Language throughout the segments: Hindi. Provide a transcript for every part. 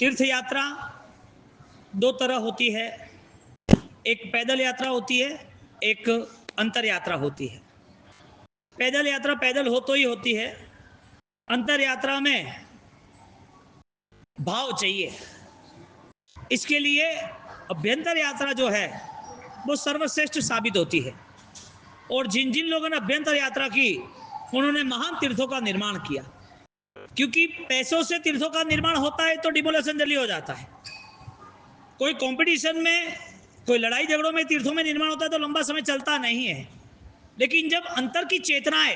तीर्थ यात्रा दो तरह होती है, एक पैदल यात्रा होती है, एक अंतर यात्रा होती है। पैदल यात्रा पैदल हो तो ही होती है, अंतर यात्रा में भाव चाहिए। इसके लिए अभ्यंतर यात्रा जो है वो सर्वश्रेष्ठ साबित होती है। और जिन जिन लोगों ने अभ्यंतर यात्रा की उन्होंने महान तीर्थों का निर्माण किया, क्योंकि पैसों से तीर्थों का निर्माण होता है तो डिमोलेशन जल्दी हो जाता है। कोई कंपटीशन में, कोई लड़ाई झगड़ों में तीर्थों में निर्माण होता है तो लंबा समय चलता नहीं है। लेकिन जब अंतर की चेतनाएं,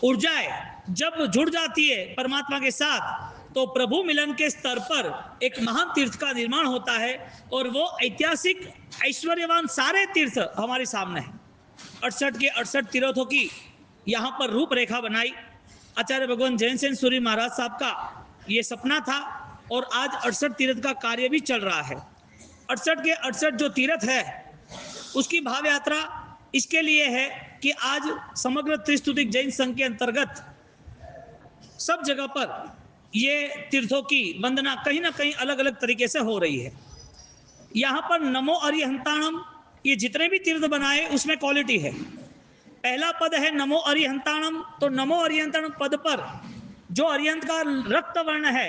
ऊर्जाएं जब जुड़ जाती है परमात्मा के साथ, तो प्रभु मिलन के स्तर पर एक महान तीर्थ का निर्माण होता है। और वो ऐतिहासिक ऐश्वर्यवान सारे तीर्थ हमारे सामने हैं। 68 के 68 तीर्थों की यहाँ पर रूपरेखा बनाई। आचार्य भगवान जैन सेन सूरी महाराज साहब का ये सपना था और आज 68 तीर्थ का कार्य भी चल रहा है। 68 के 68 जो तीर्थ है उसकी भाव यात्रा इसके लिए है कि आज समग्र त्रिस्तुतिक जैन संघ के अंतर्गत सब जगह पर ये तीर्थों की वंदना कहीं ना कहीं अलग अलग तरीके से हो रही है। यहाँ पर नमो अरिहंताणम, ये जितने भी तीर्थ बनाए उसमें क्वालिटी है। पहला पद है नमो अरिहंताणम, तो नमो अरिहंताणम पद पर जो अरिहंत का रक्त वर्ण है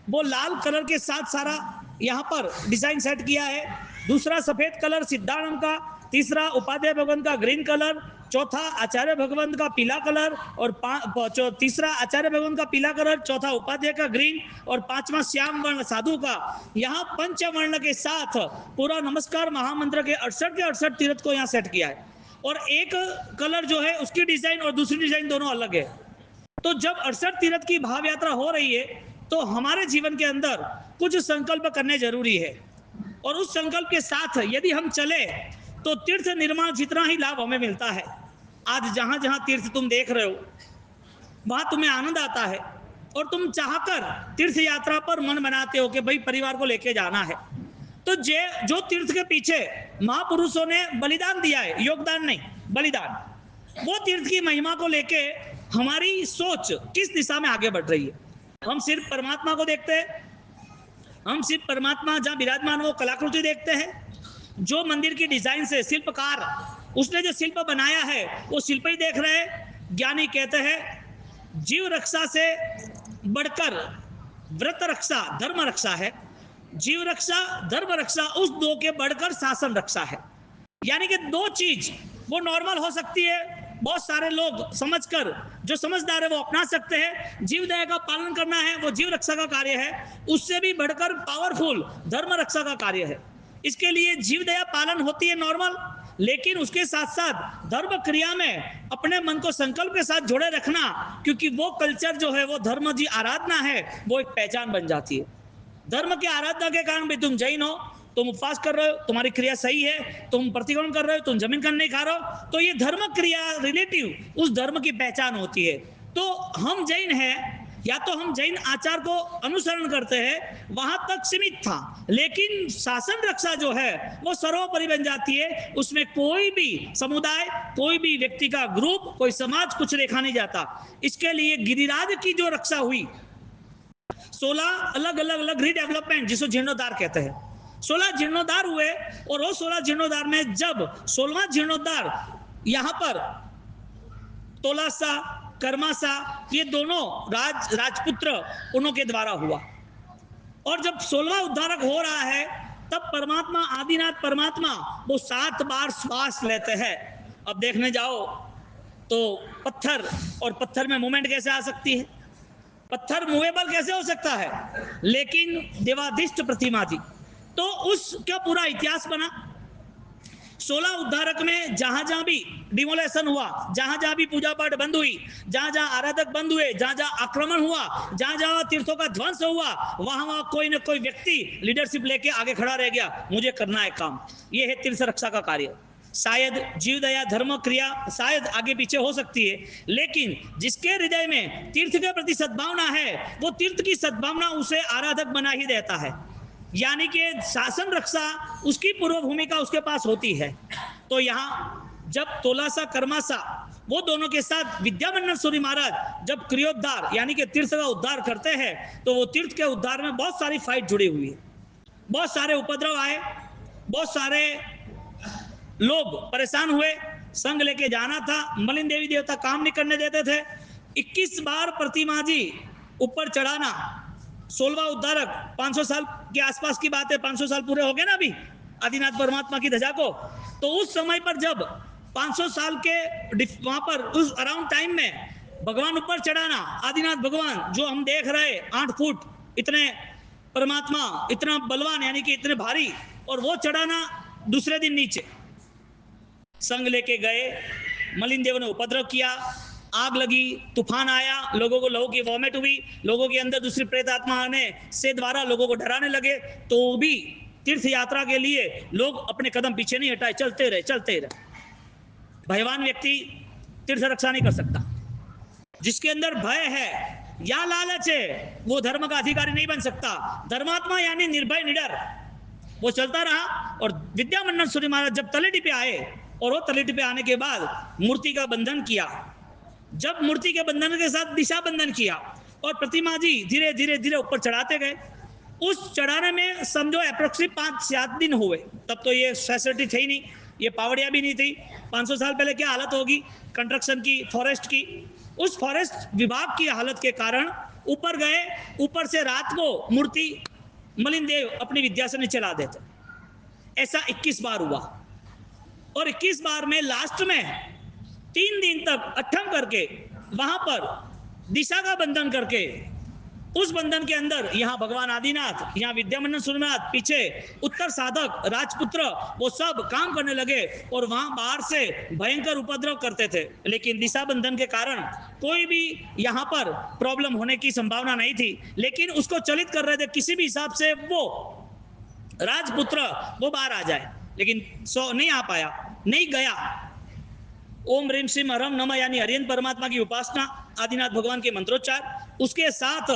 वो लाल कलर के साथ सारा यहाँ पर डिजाइन सेट किया है। दूसरा सफेद कलर सिद्धाणम का, तीसरा उपाध्याय भगवंत का ग्रीन कलर, चौथा आचार्य भगवंत का पीला कलर और तीसरा आचार्य भगवंत का पीला कलर, चौथा उपाध्याय का ग्रीन और पांचवा श्याम वर्ण साधु का। यहाँ पंचवर्ण के साथ पूरा नमस्कार महामंत्र के 68 के 68 तीर्थ को यहाँ सेट किया है। और एक कलर जो है उसकी डिजाइन और दूसरी डिजाइन दोनों अलग है। तो जब 68 तीर्थ की भाव यात्रा हो रही है तो हमारे जीवन के अंदर कुछ संकल्प करने जरूरी है। और उस संकल्प के साथ यदि हम चले तो तीर्थ निर्माण जितना ही लाभ हमें मिलता है। आज जहां जहां तीर्थ तुम देख रहे हो वहां तुम्हें आनंद आता है और तुम चाहकर तीर्थ यात्रा पर मन बनाते हो कि भाई परिवार को लेके जाना है। तो जो तीर्थ के पीछे महापुरुषों ने बलिदान दिया है, योगदान नहीं बलिदान, वो तीर्थ की महिमा को लेके हमारी सोच किस दिशा में आगे बढ़ रही है। हम सिर्फ परमात्मा को देखते हैं, हम सिर्फ परमात्मा जहां विराजमान वो कलाकृति देखते हैं। जो मंदिर की डिजाइन से शिल्पकार उसने जो शिल्प बनाया है वो शिल्प ही देख रहे हैं। ज्ञानी कहते हैं जीव रक्षा से बढ़कर व्रत रक्षा धर्म रक्षा है, जीव रक्षा धर्म रक्षा उस दो के बढ़कर शासन रक्षा है। यानी कि दो चीज वो नॉर्मल हो सकती है, बहुत सारे लोग समझकर जो समझदार है वो अपना सकते हैं। जीव दया का पालन करना है वो जीव रक्षा का कार्य है, उससे भी बढ़कर पावरफुल धर्म रक्षा का कार्य है। इसके लिए जीव दया पालन होती है नॉर्मल, लेकिन उसके साथ साथ धर्म क्रिया में अपने मन को संकल्प के साथ जोड़े रखना, क्योंकि वो कल्चर जो है वो धर्म जी आराधना है, वो एक पहचान बन जाती है। धर्म की आराधना के कारण भी तुम जैन हो, तुम उपवास कर रहे हो, तुम्हारी क्रिया सही है, तुम प्रतिक्रमण कर रहे हो, तुम जमीन नहीं खा रहे हो, तो ये धर्म क्रिया रिलेटिव उस धर्म की पहचान होती है। तो हम जैन हैं या तो हम जैन आचार को अनुसरण करते हैं, वहां तक सीमित था। लेकिन शासन रक्षा जो है वो सर्वोपरि बन जाती है। उसमें कोई भी समुदाय, कोई भी व्यक्ति का ग्रुप, कोई समाज कुछ रेखा नहीं जाता। इसके लिए गिरिराज की जो रक्षा हुई, 16 अलग अलग अलग रीडेवलपमेंट जिसको जीर्णोद्धार कहते हैं, 16 जीर्णोद्धार हुए। और वो 16 जीर्णोद्धार में जब 16वां जीर्णोद्धार यहाँ पर तोलासा कर्मासा ये दोनों राजपुत्र उनके द्वारा हुआ। और जब 16वां उद्धारक हो रहा है तब परमात्मा आदिनाथ परमात्मा वो 7 बार श्वास लेते हैं। अब देखने जाओ तो पत्थर, और पत्थर में मूवमेंट कैसे आ सकती है, पत्थर मूवेबल कैसे हो सकता है, लेकिन देवाधिष्ट प्रतिमा थी। तो उसका पूरा इतिहास बना। 16 उद्धारक में जहां जहां भी डिमोलेशन हुआ, जहां जहां भी पूजा पाठ बंद हुई, जहां जहां आराधक बंद हुए, जहां जहां आक्रमण हुआ, जहां जहां तीर्थों का ध्वंस हुआ, वहां वहां कोई न कोई व्यक्ति लीडरशिप लेके आगे खड़ा रह गया, मुझे करना है काम। यह है तीर्थ रक्षा का कार्य। शायद जीव दया धर्म क्रिया शायद आगे पीछे हो सकती है, लेकिन जिसके हृदय में तीर्थ के प्रति सद्भावना है वो तीर्थ की सद्भावना उसे आराधक बना ही देता है। यानी कि शासन रक्षा उसकी पूर्व भूमिका उसके पास होती है। तो यहाँ जब तोलासा कर्मासा वो दोनों के साथ विद्यामन्नन सूरी महाराज जब क्रियोद्धार यानी कि तीर्थ का उद्धार करते हैं, तो वो तीर्थ के उद्धार में बहुत सारी फाइट जुड़ी हुई है, बहुत सारे उपद्रव आए, बहुत सारे लोग परेशान हुए। संग लेके जाना था, मलिन देवी देवता काम नहीं करने देते थे। 21 बार प्रतिमा जी ऊपर चढ़ाना, 16वां उद्धारक, 500 साल के आसपास की बात है, 500 साल पूरे हो गए ना अभी आदिनाथ परमात्मा की ध्वजा को। तो उस समय पर जब 500 साल के वहां पर उस अराउंड टाइम में भगवान ऊपर चढ़ाना, आदिनाथ भगवान जो हम देख रहे 8 फुट इतने परमात्मा, इतना बलवान यानी कि इतने भारी, और वो चढ़ाना दूसरे दिन नीचे। संग लेके गए, मलिन देव ने उपद्रव किया, आग लगी, तूफान आया, लोगों को लहू की वॉमिट हुई, लोगों के अंदर दूसरी प्रेत आत्मा आने से द्वारा लोगों को डराने लगे। तो भी तीर्थ यात्रा के लिए लोग अपने कदम पीछे नहीं हटाए, चलते रहे चलते रहे। भयवान व्यक्ति तीर्थ रक्षा नहीं कर सकता। जिसके अंदर भय है या लालच है, वो धर्म का अधिकारी नहीं बन सकता। धर्मात्मा यानी निर्भय निडर, वो चलता रहा। और विद्यामन्नन सूरी महाराज जब तलेटी पे आए, और वो तलेटी पे आने के बाद मूर्ति का बंधन किया, जब मूर्ति के बंधन के साथ दिशा बंधन किया और प्रतिमा जी धीरे धीरे धीरे ऊपर चढ़ाते गए। उस चढ़ाने में समझो अप्रोक्सीमेट 5-7 दिन हुए। तब तो ये फैसिलिटी थी ही नहीं, ये पावड़िया भी नहीं थी। 500 साल पहले क्या हालत होगी कंस्ट्रक्शन की, फॉरेस्ट की। उस फॉरेस्ट विभाग की हालत के कारण ऊपर गए, ऊपर से रात को मूर्ति मलिन देव अपनी विद्या से नीचे ला देते। ऐसा 21 बार हुआ, और 21 बार में लास्ट में 3 दिन तक अठम करके वहां पर दिशा का बंधन करके, उस बंधन के अंदर यहाँ भगवान आदिनाथ, यहाँ विद्यामन्नन सूरी महाराज, पीछे उत्तर साधक राजपुत्र, वो सब काम करने लगे और वहां बाहर से भयंकर उपद्रव करते थे। लेकिन दिशा बंधन के कारण कोई भी यहाँ पर प्रॉब्लम होने की संभावना नहीं थी। लेकिन उसको चलित कर रहे थे किसी भी हिसाब से वो राजपुत्र वो बाहर आ जाए, लेकिन नहीं आ पाया, नहीं गया। ओम ह्रीम श्रीम हरम नमः यानी हरियन परमात्मा की उपासना, आदिनाथ भगवान के मंत्रोच्चार, उसके साथ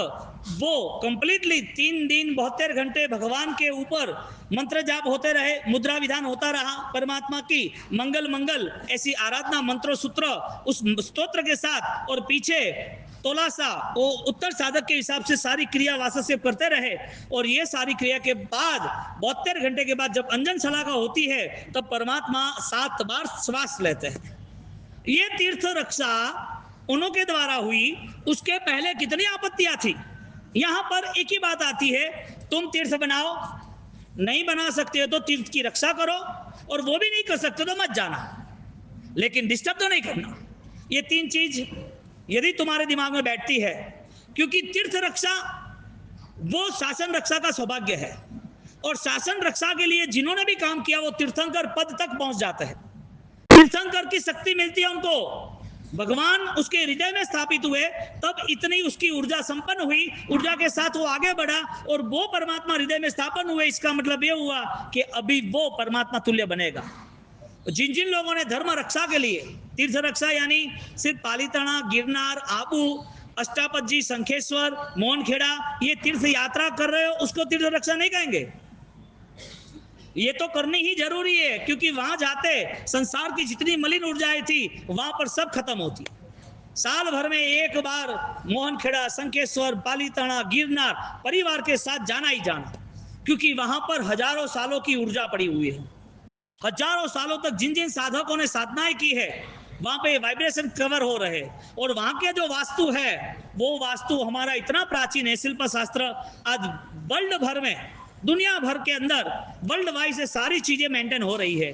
वो कंप्लीटली 3 दिन 72 घंटे भगवान के ऊपर मंत्र जाप होते रहे, मुद्रा विधान होता रहा, परमात्मा की मंगल मंगल ऐसी आराधना मंत्र सूत्र उस स्तोत्र के साथ, और पीछे तोला सा वो उत्तर साधक के हिसाब से सारी क्रिया वासस्य करते रहे। और ये सारी क्रिया के बाद 72 घंटे के बाद जब अंजन सलाका होती है, तब परमात्मा 7 बार श्वास लेते हैं। ये तीर्थ रक्षा उनके द्वारा हुई। उसके पहले कितनी आपत्तियां थी। यहां पर एक ही बात आती है, तुम तीर्थ बनाओ, नहीं बना सकते हो तो तीर्थ की रक्षा करो, और वो भी नहीं कर सकते तो मत जाना, लेकिन डिस्टर्ब तो नहीं करना। ये 3 चीज यदि तुम्हारे दिमाग में बैठती है, क्योंकि तीर्थ रक्षा वो शासन रक्षा का सौभाग्य है, और शासन रक्षा के लिए जिन्होंने भी काम किया वो तीर्थंकर पद तक पहुंच जाते हैं। तीर्थंकर की शक्ति मिलती है उनको, भगवान उसके हृदय में स्थापित हुए, तब इतनी उसकी ऊर्जा संपन्न हुई, ऊर्जा के साथ वो आगे बढ़ा और वो परमात्मा हृदय में स्थापन हुए। इसका मतलब ये हुआ कि अभी वो परमात्मा तुल्य बनेगा। जिन जिन लोगों ने धर्म रक्षा के लिए, तीर्थ रक्षा यानी सिर्फ पालीताना, गिरनार, आबू, अष्टापजी, शंखेश्वर, मोहनखेड़ा ये तीर्थ यात्रा कर रहे हो, उसको तीर्थ रक्षा नहीं कहेंगे। ये तो करनी ही जरूरी है, क्योंकि वहां जाते संसार की जितनी मलिन ऊर्जाएं थी वहां पर सब खत्म होती। साल भर में एक बार मोहनखेड़ा, शंखेश्वर, पालीताना, गिरनार परिवार के साथ जाना ही जाना, क्योंकि वहां पर हजारों सालों की ऊर्जा पड़ी हुई है। हजारों सालों तक जिन जिन साधकों ने साधनाएं की है, वहां पे वाइब्रेशन कवर हो रहे। और वहां के जो वास्तु है, वो वास्तु हमारा इतना प्राचीन है, शिल्प शास्त्र आज वर्ल्ड भर में, दुनिया भर के अंदर वर्ल्ड वाइड से सारी चीजें मेंटेन हो रही है।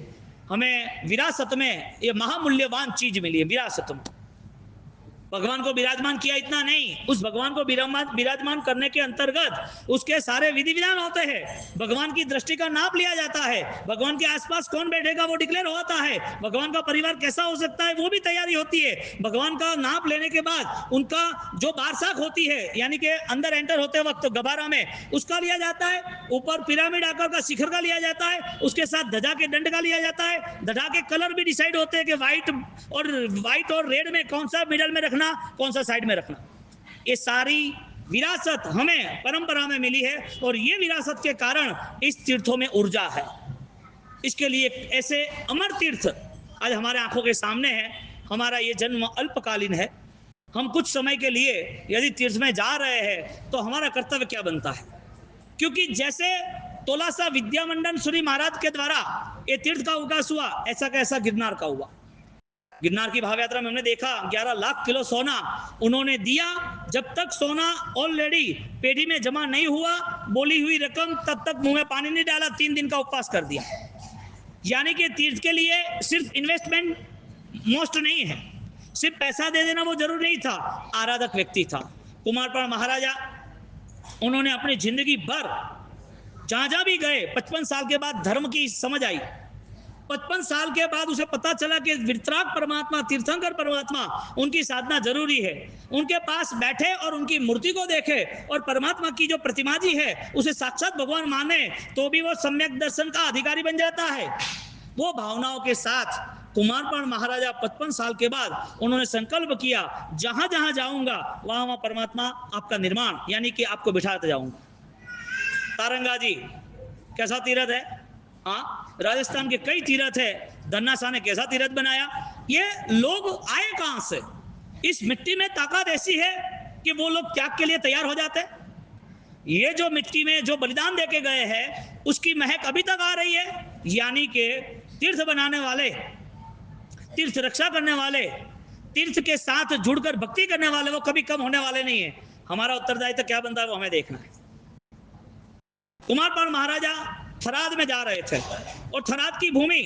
हमें विरासत में ये महामूल्यवान चीज मिली है। विरासत में भगवान को विराजमान किया, इतना नहीं, उस भगवान को विराजमान करने के अंतर्गत उसके सारे विधि विधान होते हैं। भगवान की दृष्टि का नाप लिया जाता है, भगवान के आसपास कौन बैठेगा वो डिक्लेयर होता है, भगवान का परिवार कैसा हो सकता है वो भी तैयारी होती है। भगवान का नाप लेने के बाद उनका जो बारसाख होती है, यानी कि अंदर एंटर होते वक्त गबारा में, उसका लिया जाता है। ऊपर पिरामिड आकार का शिखर का लिया जाता है, उसके साथ ध्वजा के दंड का लिया जाता है। ध्वजा के कलर भी डिसाइड होते हैं कि व्हाइट और रेड में कौन सा मिडल में रखना, कौन सा साइड में रखना। ये सारी विरासत हमें परंपरा में मिली है, और ये विरासत के कारण इस तीर्थों में ऊर्जा है। इसके लिए ऐसे अमर तीर्थ आज हमारे आंखों के सामने है। हमारा ये जन्म अल्पकालीन है, हम कुछ समय के लिए यदि तीर्थ में जा रहे हैं तो हमारा कर्तव्य क्या बनता है? क्योंकि जैसे तोलासा विद्यामंडन सूरी महाराज के द्वारा ये तीर्थ का विकास हुआ, ऐसा कैसा गिरनार का हुआ। गिरनार की भाव यात्रा में हमने देखा 11 लाख किलो सोना उन्होंने दिया। जब तक सोना ऑलरेडी पेढ़ी में जमा नहीं हुआ, बोली हुई रकम, तब तक मुंह में पानी नहीं डाला, 3 दिन का उपवास कर दिया। यानी कि तीर्थ के लिए सिर्फ इन्वेस्टमेंट मोस्ट नहीं है, सिर्फ पैसा दे देना वो जरूरी नहीं था, आराधक व्यक्ति था। कुमारपाल महाराजा, उन्होंने अपनी जिंदगी भर जहां जहां भी गए, 55 साल के बाद धर्म की समझ आई, 55 साल के बाद उसे पता चला कि वितराग परमात्मा, तीर्थंकर परमात्मा, उनकी साधना जरूरी है। उनके पास बैठे और उनकी मूर्ति को देखे और परमात्मा की जो प्रतिमा जी है उसे साक्षात भगवान माने तो भी वो सम्यक दर्शन का अधिकारी बन जाता है। वो भावनाओं के साथ कुमारपाल महाराजा 55 साल के बाद उन्होंने संकल्प किया, जहां जहां जाऊंगा वहां वहां परमात्मा आपका निर्माण, यानी कि आपको बिठाते जाऊंगा। तारंगा जी कैसा तीर्थ है? हाँ, राजस्थान के कई तीर्थ है। धन्ना शाह ने कैसा तीर्थ बनाया? ये लोग आए कहां से? इस मिट्टी में ताकत ऐसी है कि वो लोग त्याग के लिए तैयार हो जाते हैं। ये जो मिट्टी में जो बलिदान देके गए हैं उसकी महक अभी तक आ रही है। यानी कि तीर्थ बनाने वाले, तीर्थ रक्षा करने वाले, तीर्थ के साथ जुड़कर भक्ति करने वाले, वो कभी कम होने वाले नहीं है। हमारा उत्तरदायित्व क्या बनता है वो हमें देखना है। कुमारपाल महाराजा थराद में जा रहे थे और थराद की भूमि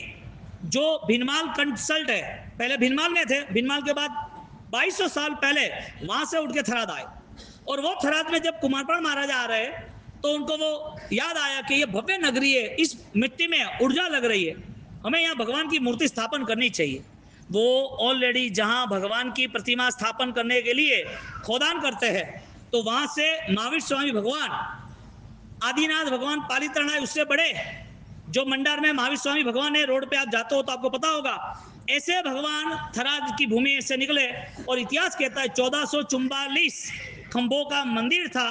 जो भिनमाल कंसल्ट है, पहले भिनमाल में थे, भिनमाल के बाद 2200 साल पहले वहां से उठ के थराद आए। और वो थराद में जब कुमारपाल महाराजा आ रहे तो उनको वो याद आया कि ये भव्य नगरी है, इस मिट्टी में ऊर्जा लग रही है, हमें यहाँ भगवान की मूर्ति स्थापन करनी चाहिए। वो ऑलरेडी जहां भगवान की प्रतिमा स्थापन करने के लिए खोदान करते हैं तो वहां से महावीर स्वामी भगवान, आदिनाथ भगवान, पालितरणाय उससे बड़े, जो मंडार में महावीर स्वामी भगवान है, रोड पे आप जाते हो तो आपको पता होगा, ऐसे भगवान थराद की भूमि से निकले। और इतिहास कहता है 1444 खंभों का मंदिर था।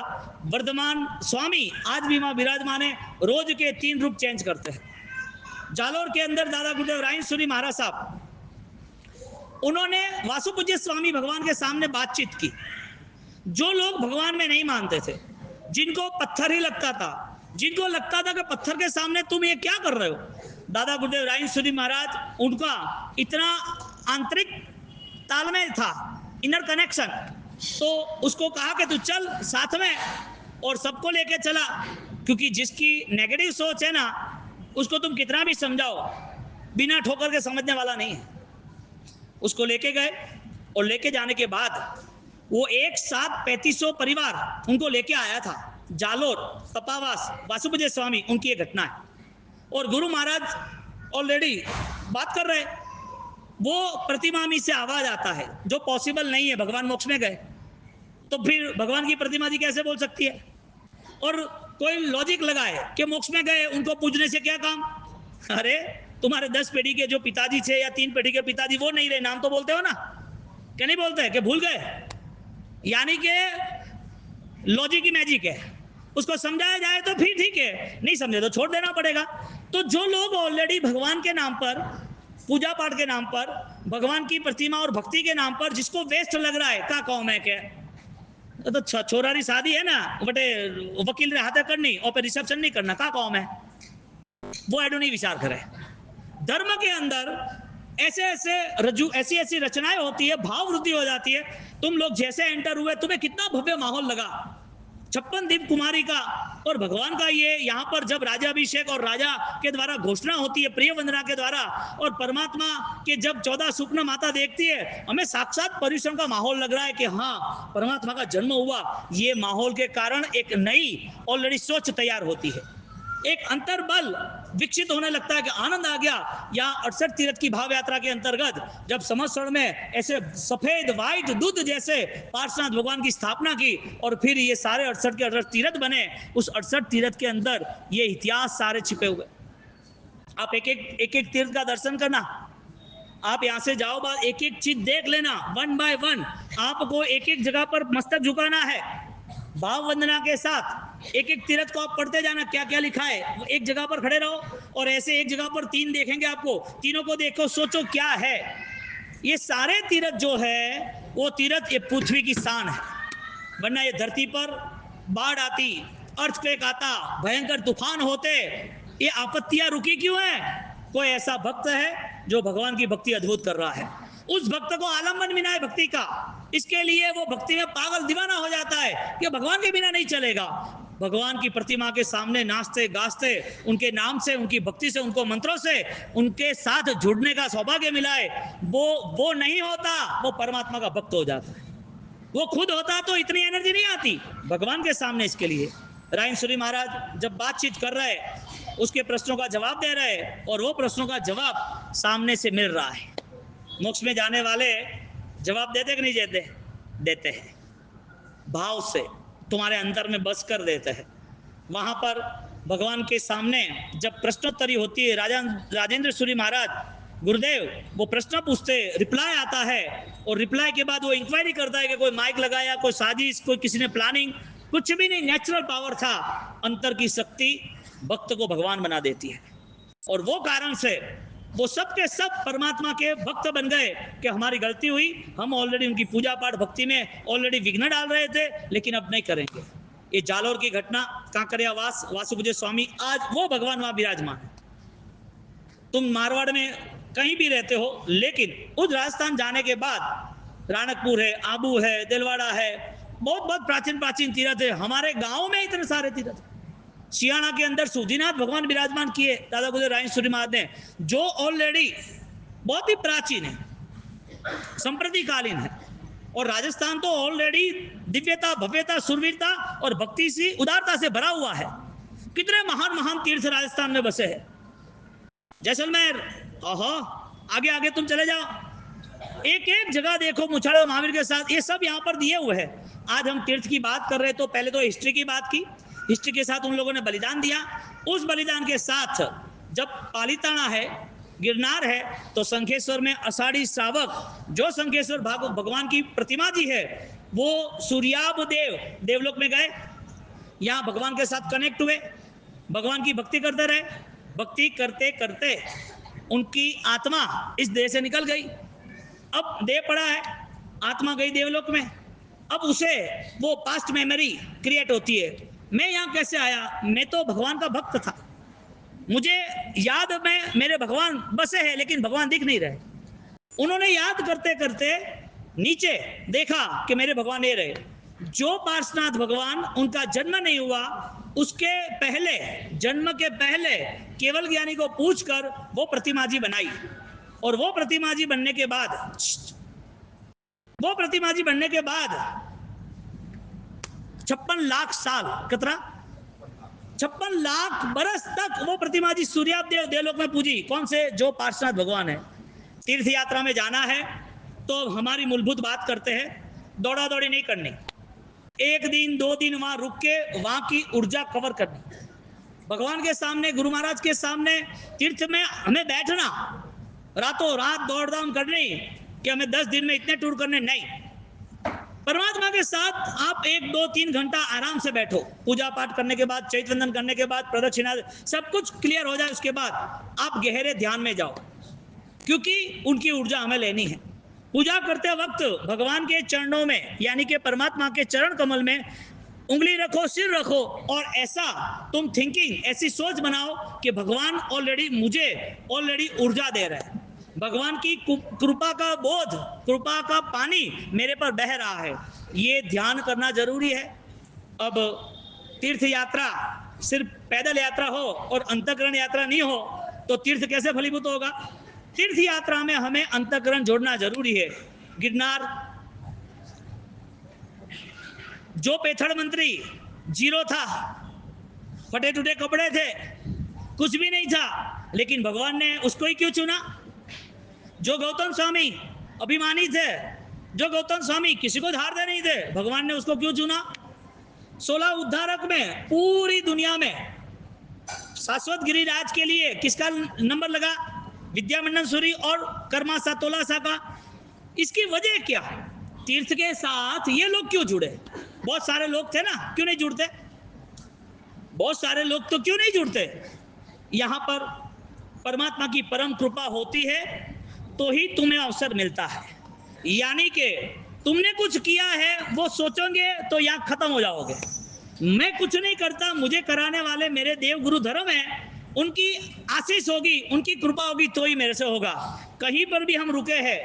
वर्धमान स्वामी आज भी वहां विराजमान है, रोज के 3 रूप चेंज करते हैं। जालोर के अंदर दादा गुरुदेव रायन सूरी महाराज साहब, उन्होंने वासुपूज्य स्वामी भगवान के सामने बातचीत की। जो लोग भगवान में नहीं मानते थे, जिनको पत्थर ही लगता था, जिनको लगता था कि पत्थर के सामने तुम ये क्या कर रहे हो, दादा गुरुदेव रायन सूरी महाराज, उनका इतना आंतरिक तालमेल था, इनर कनेक्शन, तो उसको कहा कि तू चल साथ में, और सबको लेके चला। क्योंकि जिसकी नेगेटिव सोच है ना, उसको तुम कितना भी समझाओ, बिना ठोकर के समझने वाला नहीं है। उसको लेके गए और लेके जाने के बाद वो एक साथ 3500 परिवार उनको लेके आया था। जालोर, तपावास, वासुपूज्य स्वामी, उनकी ये घटना है। और गुरु महाराज ऑलरेडी बात कर रहे, वो प्रतिमा में से आवाज आता है जो पॉसिबल नहीं है, भगवान मोक्ष में गए तो फिर भगवान की प्रतिमा जी कैसे बोल सकती है? और कोई लॉजिक लगाए कि मोक्ष में गए, उनको पूजने से क्या काम? अरे तुम्हारे 10 पीढ़ी के जो पिताजी थे या 3 पीढ़ी के पिताजी, वो नहीं रहे, नाम तो बोलते हो ना, क्या नहीं बोलते कि भूल गए? यानी कि लॉजिक ही मैजिक है, उसको समझाया जाए तो फिर ठीक है, नहीं समझे तो छोड़ देना पड़ेगा। तो जो लोग ऑलरेडी भगवान के नाम पर, पूजा पाठ के नाम पर, भगवान की प्रतिमा और भक्ति के नाम पर जिसको वेस्ट लग रहा है, का कौम है क्या? तो छोरा री शादी है ना, बटे वकील रे हाथे करनी और फिर रिसेप्शन नहीं करना, का कौम है? वो एडो नहीं विचार करे। धर्म के अंदर ऐसे ऐसी रचनाएं होती है, भाव वृद्धि हो जाती है। तुम लोग जैसे एंटर हुए, तुम्हें कितना भव्य माहौल लगा, 56 दीप कुमारी का और भगवान का। ये यहाँ पर जब राजाभिषेक और राजा के द्वारा घोषणा होती है, प्रिय वंदना के द्वारा, और परमात्मा के जब 14 स्वप्न माता देखती है, हमें साक्षात पर्युषण का माहौल लग रहा है कि हाँ परमात्मा का जन्म हुआ। ये माहौल के कारण एक नई ऑलरेडी सोच तैयार होती है, एक अंतर्बल विकसित होने लगता है कि आनंद आ गया। यहाँ 68 तीर्थ की भाव यात्रा के अंतर्गत जब समस्वरण में ऐसे सफेद व्हाइट दूध जैसे पार्श्वनाथ भगवान की स्थापना की और फिर ये सारे 68 के 68 तीर्थ बने, उस 68 तीर्थ के अंदर ये इतिहास सारे छिपे हुए। आप एक एक तीर्थ का दर्शन करना, आप यहाँ से जाओ, बाद एक एक चीज देख लेना, 1 बाय 1 आपको एक एक जगह पर मस्तक झुकाना है, भाव वंदना के साथ एक एक तीर्थ को आप पढ़ते जाना, क्या क्या लिखा है। एक जगह पर खड़े रहो और ऐसे एक जगह पर 3 देखेंगे आपको, तीनों को देखो, सोचो क्या है। ये सारे तीर्थ जो है वो तीर्थ ये पृथ्वी की शान है, वरना ये धरती पर बाढ़ आती, अर्थक्वेक आता, भयंकर तूफान होते, ये आपत्तियां रुकी क्यों है? कोई ऐसा भक्त है जो भगवान की भक्ति अद्भुत कर रहा है, उस भक्त को आलम्बन मिला है भक्ति का, इसके लिए वो भक्ति में पागल दीवाना हो जाता है कि भगवान के बिना नहीं चलेगा। भगवान की प्रतिमा के सामने नाचते गाजते, उनके नाम से, उनकी भक्ति से, उनको मंत्रों से उनके साथ जुड़ने का सौभाग्य मिला है, वो नहीं होता, वो परमात्मा का भक्त हो जाता है। वो खुद होता तो इतनी एनर्जी नहीं आती भगवान के सामने। इसके लिए रायन सूरी महाराज जब बातचीत कर रहे, उसके प्रश्नों का जवाब दे रहे, और वो प्रश्नों का जवाब सामने से मिल रहा है। मोक्ष में जाने वाले जवाब देते कि नहीं देते? देते हैं, भाव से तुम्हारे अंतर में बस कर देते हैं। वहां पर भगवान के सामने जब प्रश्नोत्तरी होती है, राजेंद्र सूरी महाराज गुरुदेव वो प्रश्न पूछते, रिप्लाई आता है, और रिप्लाई के बाद वो इंक्वायरी करता है कि कोई माइक लगाया, कोई साजिश, कोई किसी ने प्लानिंग, कुछ भी नहीं, नेचुरल पावर था। अंतर की शक्ति भक्त को भगवान बना देती है, और वो कारण से वो सब के सब परमात्मा के भक्त बन गए कि हमारी गलती हुई, हम ऑलरेडी उनकी पूजा पाठ भक्ति में ऑलरेडी विघ्न डाल रहे थे, लेकिन अब नहीं करेंगे। ये जालोर की घटना, कांकरियावास वासुपूज्य स्वामी, आज वो भगवान वहां विराजमान है। तुम मारवाड़ में कहीं भी रहते हो, लेकिन उस राजस्थान जाने के बाद राणकपुर है, आबू है, दिलवाड़ा है, बहुत बहुत प्राचीन प्राचीन तीर्थ है। हमारे गांव में इतने सारे तीर्थ, सियाना के अंदर सूदीनाथ भगवान विराजमान किए दादा गुरुदेव रायन सूरी महाराज ने, जो ऑलरेडी बहुत ही प्राचीन है, संप्रतिकालीन है। और राजस्थान तो ऑलरेडी दिव्यता, भव्यता, सुरवीरता और भक्ति सी उदारता से भरा हुआ है। कितने महान महान तीर्थ राजस्थान में बसे हैं। जैसलमेर, ओहो, आगे आगे तुम चले जाओ, एक एक जगह देखो मुछाड़ा महावीर के साथ, ये सब यहाँ पर दिए हुए हैं। आज हम तीर्थ की बात कर रहे, तो पहले तो हिस्ट्री की बात की, हिस्ट्री के साथ उन लोगों ने बलिदान दिया, उस बलिदान के साथ जब पालीताना है, गिरनार है, तो शंखेश्वर में आषाढ़ी श्रावक, जो शंखेश्वर भगवान की प्रतिमा जी है, वो सूर्याभ देव देवलोक में गए, यहाँ भगवान के साथ कनेक्ट हुए, भगवान की भक्ति करते रहे, भक्ति करते करते उनकी आत्मा इस देह से निकल गई। अब देह पड़ा है, आत्मा गई देवलोक में, अब उसे वो पास्ट मेमोरी क्रिएट होती है, मैं यहाँ कैसे आया, मैं तो भगवान का भक्त था, मुझे याद में मेरे भगवान बसे हैं, लेकिन भगवान दिख नहीं रहे। उन्होंने याद करते करते नीचे देखा कि मेरे भगवान ये रहे। जो पार्श्वनाथ भगवान, उनका जन्म नहीं हुआ, उसके पहले, जन्म के पहले केवल ज्ञानी को पूछकर वो प्रतिमा जी बनाई, और वो प्रतिमा जी बनने के बाद, वो प्रतिमा जी बनने के बाद 56 लाख साल, कितना 56 लाख बरस तक वो प्रतिमा जी सूर्यादेव देवलोक में पूजी। कौन से? जो पार्श्वनाथ भगवान है। तीर्थ यात्रा में जाना है तो हमारी मूलभूत बात करते हैं, दौड़ा दौड़ी नहीं करनी, एक दिन 2 दिन वहां रुक के वहां की ऊर्जा कवर करनी, भगवान के सामने, गुरु महाराज के सामने तीर्थ में हमें बैठना, रातों रात दौड़ दाम करनी कि हमें 10 दिन में इतने टूर करने, नहीं। परमात्मा के साथ आप 1, 2, 3 घंटा आराम से बैठो, पूजा पाठ करने के बाद, चैतवंदन करने के बाद, प्रदक्षिणा, सब कुछ क्लियर हो जाए, उसके बाद आप गहरे ध्यान में जाओ, क्योंकि उनकी ऊर्जा हमें लेनी है। पूजा करते वक्त भगवान के चरणों में, यानी कि परमात्मा के चरण कमल में उंगली रखो, सिर रखो, और ऐसा तुम थिंकिंग, ऐसी सोच बनाओ कि भगवान ऑलरेडी मुझे ऑलरेडी ऊर्जा दे रहे हैं, भगवान की कृपा का बोध, कृपा का पानी मेरे पर बह रहा है, ये ध्यान करना जरूरी है। अब तीर्थ यात्रा सिर्फ पैदल यात्रा हो और अंतःकरण यात्रा नहीं हो तो तीर्थ कैसे फलीभूत होगा? तीर्थ यात्रा में हमें अंतःकरण जोड़ना जरूरी है। गिरनार, जो पेथड़ मंत्री जीरो था, फटे टूटे कपड़े थे, कुछ भी नहीं था, लेकिन भगवान ने उसको ही क्यों चुना? जो गौतम स्वामी अभिमानी थे, जो गौतम स्वामी किसी को धारते नहीं थे, भगवान ने उसको क्यों चुना? 16 उद्धारक में पूरी दुनिया में शाश्वत गिरिराज के लिए किसका नंबर लगा? विद्यामंडन सूरी और कर्मासा तोलासा का। इसकी वजह क्या? तीर्थ के साथ ये लोग क्यों जुड़े? बहुत सारे लोग थे ना, क्यों नहीं जुड़ते? बहुत सारे लोग तो क्यों नहीं जुड़ते? यहां पर परमात्मा की परम कृपा होती है तो ही तुम्हें अवसर मिलता है। यानी कि तुमने कुछ किया है वो सोचोगे तो यहाँ खत्म हो जाओगे। मैं कुछ नहीं करता, मुझे कराने वाले मेरे देव गुरु धर्म है, उनकी आशीष होगी, उनकी कृपा होगी तो ही मेरे से होगा। कहीं पर भी हम रुके हैं,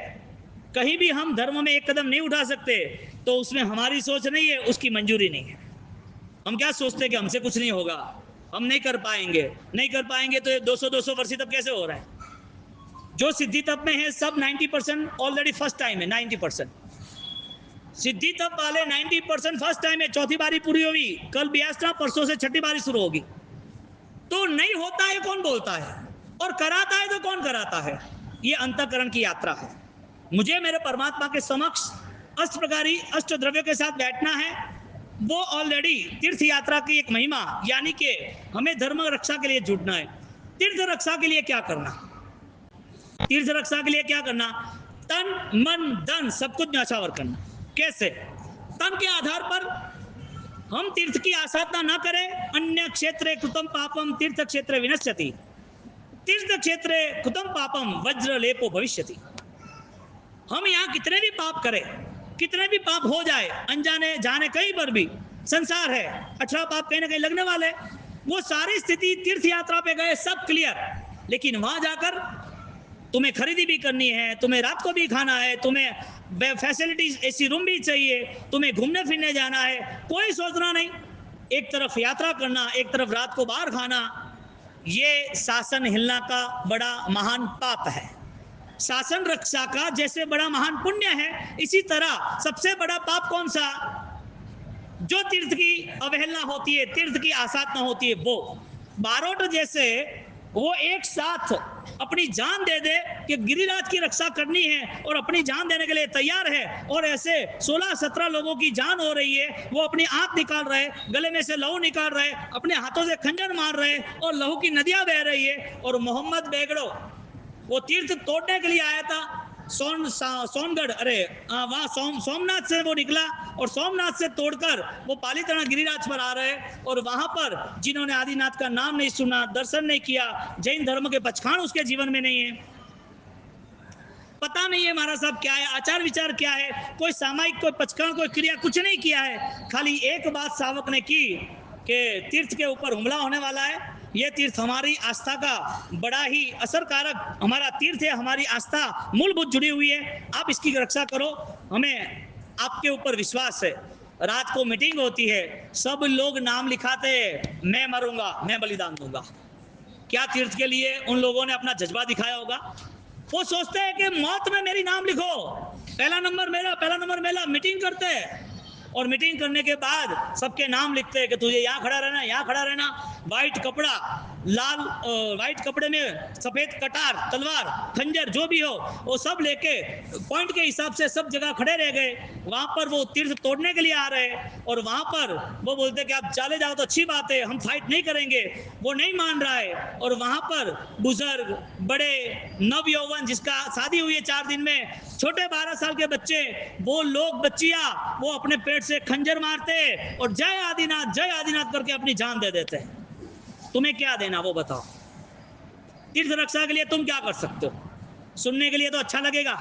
कहीं भी हम धर्म में एक कदम नहीं उठा सकते, तो उसमें हमारी सोच नहीं है, उसकी मंजूरी नहीं है। हम क्या सोचते हैं कि हमसे कुछ नहीं होगा, हम नहीं कर पाएंगे, नहीं कर पाएंगे तो 200 वर्षी तब कैसे हो रहा है? जो सिद्धि तप में है सब 90% ऑलरेडी फर्स्ट टाइम है। 90% सिद्धि तप वाले 90% फर्स्ट टाइम है। चौथी बारी पूरी हुई, कल ब्यासना, परसों से छठी बारी शुरू होगी। तो नहीं होता है कौन बोलता है, और कराता है तो कौन कराता है? ये अंतःकरण की यात्रा है। मुझे मेरे परमात्मा के समक्ष अष्ट प्रकारी अष्ट द्रव्यों के साथ बैठना है। वो ऑलरेडी तीर्थ यात्रा की एक महिमा, यानी कि हमें धर्म रक्षा के लिए जुटना है। तीर्थ रक्षा के लिए क्या करना? तीर्थ रक्षा के लिए क्या करना? तन मन धन सब कुछ न्यौछावर करना। कैसे? तन के आधार पर हम तीर्थ की आसाधना न करें। अन्य क्षेत्रे कृतम पापम तीर्थ क्षेत्रे विनश्यति, तीर्थ क्षेत्रे कृतम पापम वज्र लेपो भविष्यति। हम यहाँ कितने भी पाप करें, कितने भी पाप हो जाए, अनजाने जाने कहीं पर भी, संसार है, 18 पाप कहीं ना कहीं लगने वाले, वो सारी स्थिति तीर्थ यात्रा पे गए सब क्लियर। लेकिन वहां जाकर तुम्हें खरीदी भी करनी है, तुम्हें रात को भी खाना है, तुम्हें फैसिलिटीज एसी रूम भी चाहिए, तुम्हें घूमने फिरने जाना है, कोई सोचना नहीं। एक तरफ यात्रा करना, एक तरफ रात को बाहर खाना, ये शासन हिलना का बड़ा महान पाप है। शासन रक्षा का जैसे बड़ा महान पुण्य है, इसी तरह सबसे बड़ा पाप कौन सा? जो तीर्थ की अवहेलना होती है, तीर्थ की आसाधना होती है, वो बारोट जैसे वो एक साथ अपनी जान दे दे कि गिरिराज की रक्षा करनी है और अपनी जान देने के लिए तैयार है, और ऐसे 16-17 लोगों की जान हो रही है, वो अपनी आंख निकाल रहे, गले में से लहू निकाल रहे, अपने हाथों से खंजर मार रहे, और लहू की नदियां बह रही है, और मोहम्मद बेगड़ो वो तीर्थ तोड़ने के लिए आया था। सोनगढ़, अरे वहाँ सोमनाथ से वो निकला, और सोमनाथ से तोड़कर वो पालीताना गिरिराज पर आ रहे, और वहां पर जिन्होंने आदिनाथ का नाम नहीं सुना, दर्शन नहीं किया, जैन धर्म के पचखाण उसके जीवन में नहीं है, पता नहीं है महाराज साहब क्या है, आचार विचार क्या है, कोई सामायिक, कोई पचखाण, कोई क्रिया कुछ नहीं किया है। खाली एक बात सावक ने की कि तीर्थ के ऊपर हमला होने वाला है, ये तीर्थ हमारी आस्था का बड़ा ही असरकारक हमारा तीर्थ है, हमारी आस्था मूलभूत जुड़ी हुई है, आप इसकी रक्षा करो, हमें आपके ऊपर विश्वास है। रात को मीटिंग होती है, सब लोग नाम लिखाते हैं, मैं मरूंगा, मैं बलिदान दूंगा। क्या तीर्थ के लिए उन लोगों ने अपना जज्बा दिखाया होगा? वो सोचते हैं कि मौत में मेरी नाम लिखो, पहला नंबर मेरा, पहला नंबर मेरा। मीटिंग करते हैं, और मीटिंग करने के बाद सबके नाम लिखते हैं कि तुझे यहाँ खड़ा रहना, यहाँ खड़ा रहना। वाइट कपड़ा, लाल वाइट कपड़े में सफेद कटार, तलवार, खंजर जो भी हो, वो सब लेके पॉइंट के हिसाब से सब जगह खड़े रह गए। वहां पर वो तीर्थ तोड़ने के लिए आ रहे, और वहां पर वो बोलते कि आप चले जाओ तो अच्छी बात है, हम फाइट नहीं करेंगे। वो नहीं मान रहा है, और वहां पर बुजुर्ग, बड़े, नव यौवन, जिसका शादी हुई है 4 दिन में, छोटे 12 साल के बच्चे, वो लोग, बच्चियां, वो अपने पेट से खंजर मारते और जय आदिनाथ करके अपनी जान दे देते हैं। तुम्हें क्या देना वो बताओ? तीर्थ रक्षा के लिए तुम क्या कर सकते हो? सुनने के लिए तो अच्छा लगेगा,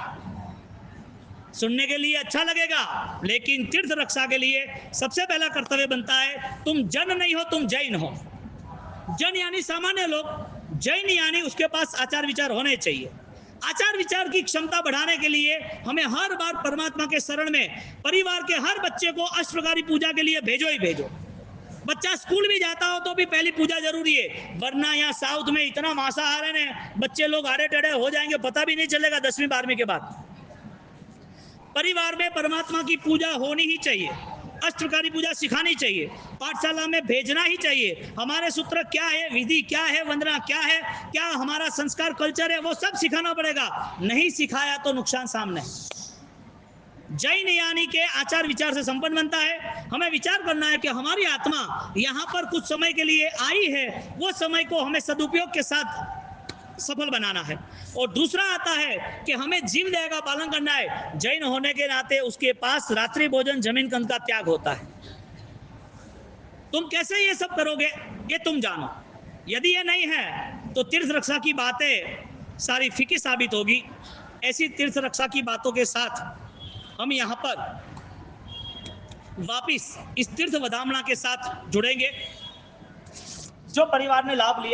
सुनने के लिए अच्छा लगेगा, लेकिन तीर्थ रक्षा के लिए सबसे पहला कर्तव्य बनता है, तुम जन नहीं हो, तुम जैन हो। जन यानी सामान्य लोग, जैन यानी उसके पास आचार विचार होने चाहिए। आचार विचार की क्षमता बढ़ाने के लिए हमें हर बार परमात्मा के शरण में परिवार के हर बच्चे को अष्टप्रकारी पूजा के लिए भेजो ही भेजो। बच्चा स्कूल भी जाता हो तो भी पहली पूजा जरूरी है, वरना यहाँ साउथ में इतना मांसाहार है, बच्चे लोग आड़े टेढ़े हो जाएंगे, पता भी नहीं चलेगा 10वीं 12वीं के बाद। परिवार में परमात्मा की पूजा होनी ही चाहिए, अष्टप्रकारी पूजा सिखानी चाहिए, पाठशाला में भेजना ही चाहिए। हमारे सूत्र क्या है, विधि क्या है, वंदना क्या है, क्या हमारा संस्कार कल्चर है, वो सब सिखाना पड़ेगा। नहीं सिखाया तो नुकसान सामने। जैन यानी के आचार विचार से संपन्न बनता है। हमें विचार करना है कि हमारी आत्मा यहाँ पर कुछ समय के लिए आई है, वो समय को हमें सदुपयोग के साथ सफल बनाना है। और दूसरा आता है कि हमें जीव दया का पालन करना है। जैन होने के नाते उसके पास रात्रि भोजन, जमीन कंद का त्याग होता है। तुम कैसे ये सब करोगे, ये तुम जानो। यदि ये नहीं है तो तीर्थ रक्षा की बातें सारी फीकी साबित होगी। ऐसी तीर्थ रक्षा की बातों के साथ हम यहाँ पर वापिस इस तीर्थ वदामना के साथ जुड़ेंगे। जो परिवार ने लाभ लिया